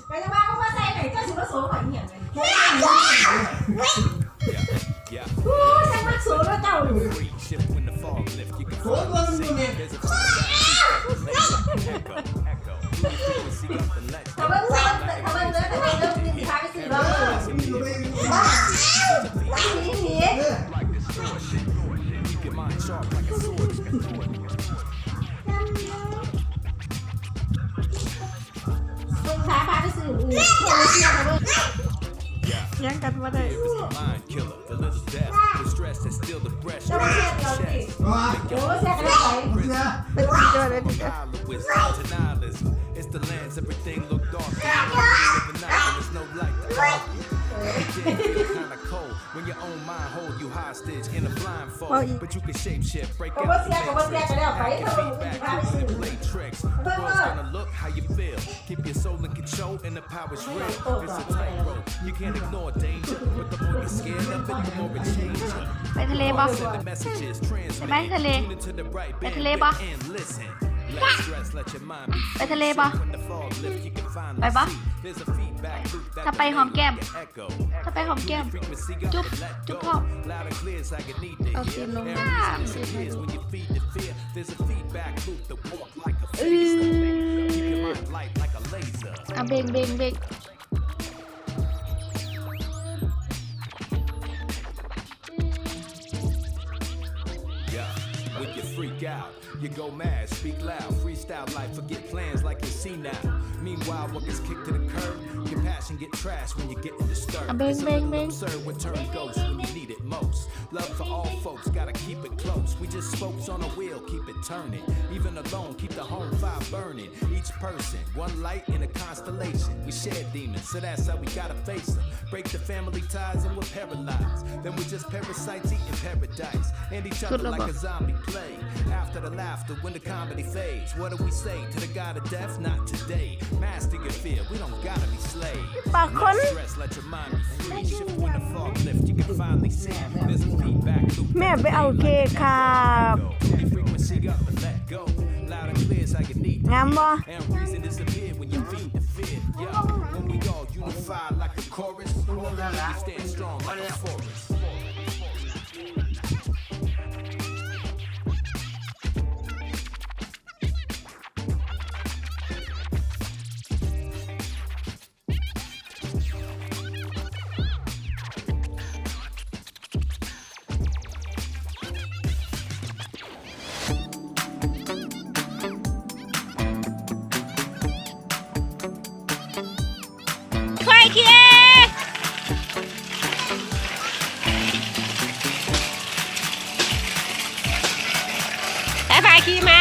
ไปจะว่าเขามาใส่ไหนเจ้าสิมาโซ่ข่อยเนี่ยเลยฉันมาโซ่แล้วเจ้าอยู่โซ่ตัวนึงเนี่ยทำไมเนื้อสิพาไปซื้อแล้วหนียังกันมาได้จะมาเสียเดียวสิโอ้เสียกันได้ไหมเป็นสีเจอเลยทีเดียว It's the lands, everything look dark. There's no light. Kinda cold when your own mind hold you hostage in a blindfold. But you can shape shift, break out the matrix, play tricks. The world's gonna look how you feel. Keep your soul in control and the power's real. It's a tightrope. You can't ignore danger, but the more you're scared of it, the more it changes. ไปทะเลบ่ไปทะเลไปทะเลบ่ไปทะเลปะไปปะถ้าไปหอมแก้มถ้าไปหอมแก้มจุ๊บจุ๊บพ่อเอาตีนลงมาเอาเบงเบงเบงYou go mad, speak loud, freestyle life, forget plans like you see now. Meanwhile, what gets kicked to the curb, your passion get trashed when you get disturbed. It's a little absurd when turn goes when you need it most. Love for all folks, gotta keep it close. We just spokes on a wheel, keep it turning. Even alone, keep the home fire burning. Each person, one light in a constellation. We share demons, so that's how we gotta face them. Break the family ties and we're paralyzed. Then we just parasites eating paradise. And each other like a zombie play. After the laughter, when the comedy fades, what do we say to the god of death? Not today. Master your fear, we don't gotta be slaves. Stress, let your mind be free. Shift when the fog lift, you can finally see. There's a feedback loop. แม่ไปเอาเค้กครับ Frequency up and let go. Loud and clear is how you need. งามบ่ And reason disappear when you feed the fear. Yeah, when we all unify like a chorus, we stand strong like a forest.ขี่ม้า